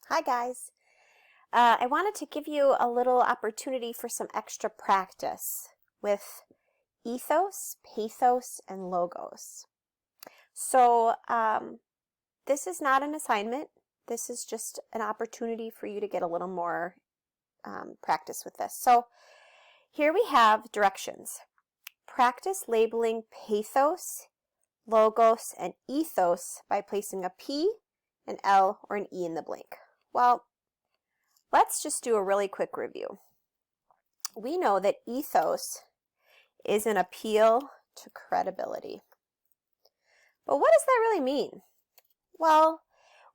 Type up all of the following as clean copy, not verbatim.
Hi guys. I wanted to give you a little opportunity for some extra practice with ethos, pathos, and logos. So this is not an assignment. This is just an opportunity for you to get a little more practice with this. So here we have directions. Practice labeling pathos, logos, and ethos by placing a P, an L, or an E in the blank. Well, let's just do a really quick review. We know that ethos is an appeal to credibility. But what does that really mean? Well,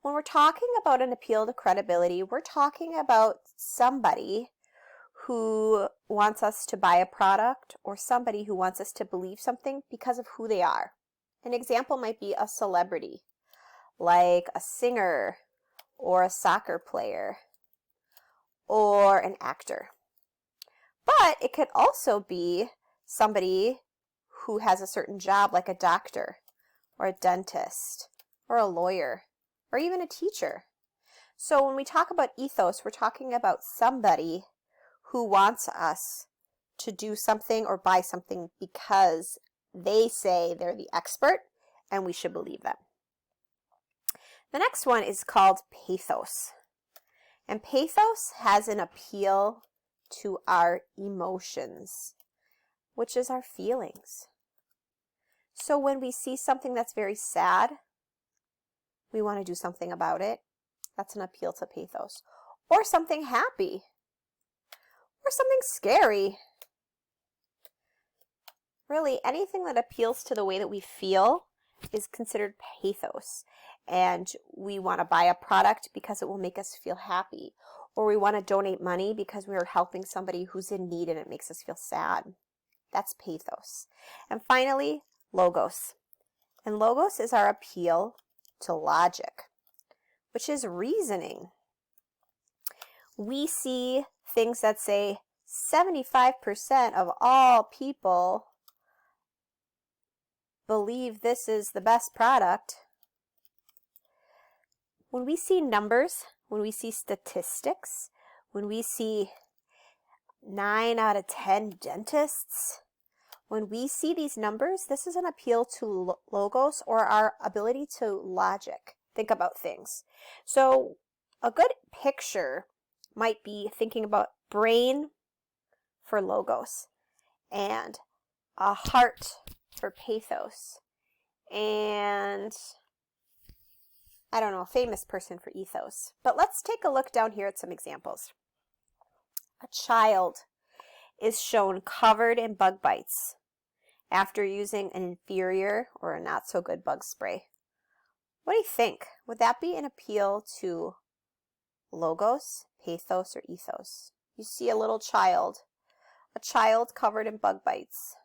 when we're talking about an appeal to credibility, we're talking about somebody who wants us to buy a product or somebody who wants us to believe something because of who they are. An example might be a celebrity, like a singer or a soccer player or an actor. But it could also be somebody who has a certain job, like a doctor or a dentist or a lawyer or even a teacher. So when we talk about ethos, we're talking about somebody who wants us to do something or buy something because they say they're the expert and we should believe them. The next one is called pathos. And pathos has an appeal to our emotions, which is our feelings. So when we see something that's very sad, we want to do something about it. That's an appeal to pathos. Or something happy. Or something scary. Really, anything that appeals to the way that we feel is considered pathos. And we want to buy a product because it will make us feel happy. Or we want to donate money because we are helping somebody who's in need and it makes us feel sad. That's pathos. And finally, logos. And logos is our appeal to logic, which is reasoning. We see things that say 75% of all people believe this is the best product. When we see numbers, when we see statistics, when we see 9 out of 10 dentists, when we see these numbers, this is an appeal to logos or our ability to logic, think about things. So a good picture might be thinking about brain for logos and a heart for pathos and I don't know, a famous person for ethos. But let's take a look down here at some examples. A child is shown covered in bug bites after using an inferior or a not so good bug spray. What do you think? Would that be an appeal to logos, pathos, or ethos? You see a little child, a child covered in bug bites.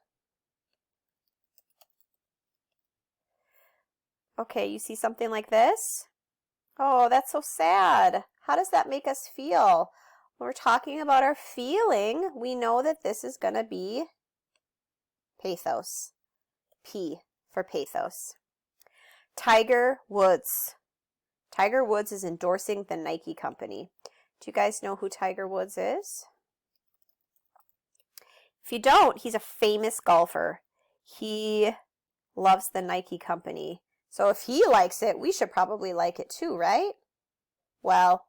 Okay, you see something like this? Oh, that's so sad. How does that make us feel? When we're talking about our feeling, we know that this is going to be pathos. P for pathos. Tiger Woods. Tiger Woods is endorsing the Nike company. Do you guys know who Tiger Woods is? If you don't, he's a famous golfer. He loves the Nike company. So if he likes it, we should probably like it too, right? Well,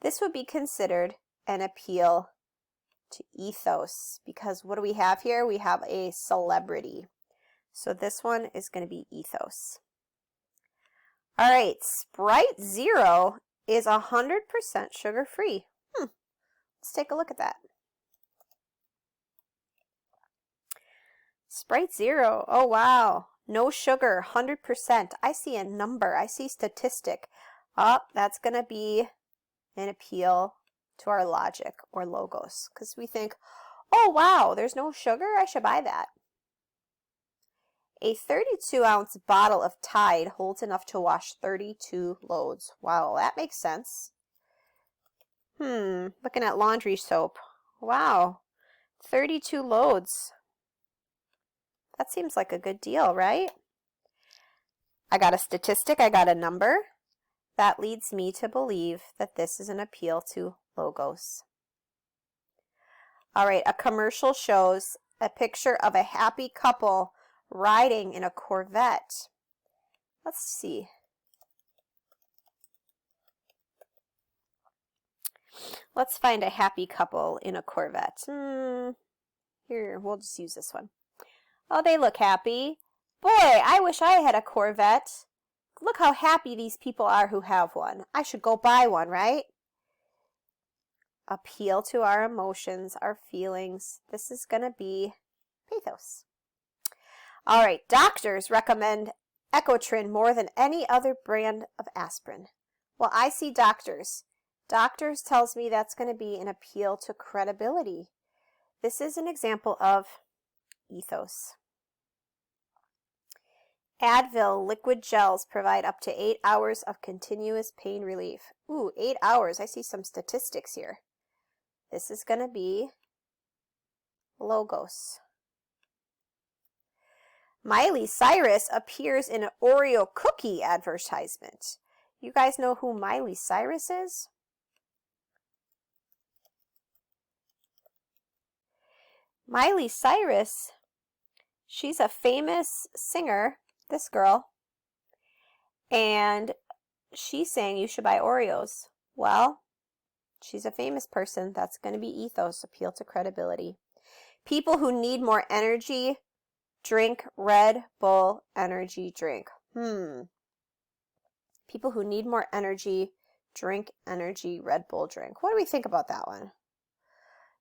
this would be considered an appeal to ethos because what do we have here? We have a celebrity. So this one is going to be ethos. All right, Sprite Zero is 100% sugar-free. Let's take a look at that. Sprite Zero, oh wow. No sugar, 100%. I see a number. I see statistic. Oh, that's going to be an appeal to our logic or logos because we think, oh, wow, there's no sugar. I should buy that. A 32-ounce bottle of Tide holds enough to wash 32 loads. Wow, that makes sense. Looking at laundry soap. Wow, 32 loads. That seems like a good deal, right? I got a statistic, I got a number. That leads me to believe that this is an appeal to logos. All right, a commercial shows a picture of a happy couple riding in a Corvette. Let's see. Let's find a happy couple in a Corvette. Here, we'll just use this one. Oh, they look happy. Boy, I wish I had a Corvette. Look how happy these people are who have one. I should go buy one, right? Appeal to our emotions, our feelings. This is going to be pathos. All right, doctors recommend Ecotrin more than any other brand of aspirin. Well, I see doctors. Doctors tells me that's going to be an appeal to credibility. This is an example of ethos. Advil liquid gels provide up to 8 hours of continuous pain relief. Ooh, 8 hours. I see some statistics here. This is going to be logos. Miley Cyrus appears in an Oreo cookie advertisement. You guys know who Miley Cyrus is? Miley Cyrus, she's a famous singer, this girl, and she's saying you should buy Oreos. Well, she's a famous person. That's going to be ethos, appeal to credibility. People who need more energy, drink Red Bull energy drink. People who need more energy, drink energy Red Bull drink. What do we think about that one?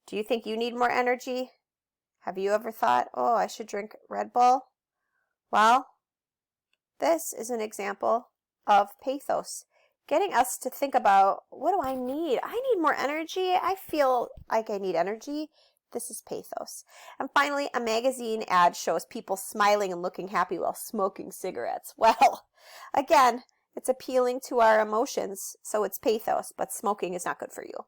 Do you think you need more energy? Have you ever thought, oh, I should drink Red Bull? Well, this is an example of pathos, getting us to think about, what do I need? I need more energy. I feel like I need energy. This is pathos. And finally, a magazine ad shows people smiling and looking happy while smoking cigarettes. Well, again, it's appealing to our emotions, so it's pathos, but smoking is not good for you.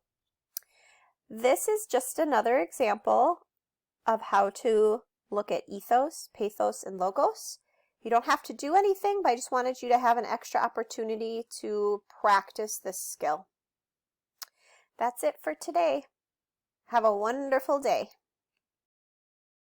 This is just another example of how to look at ethos, pathos, and logos. You don't have to do anything, but I just wanted you to have an extra opportunity to practice this skill. That's it for today. Have a wonderful day.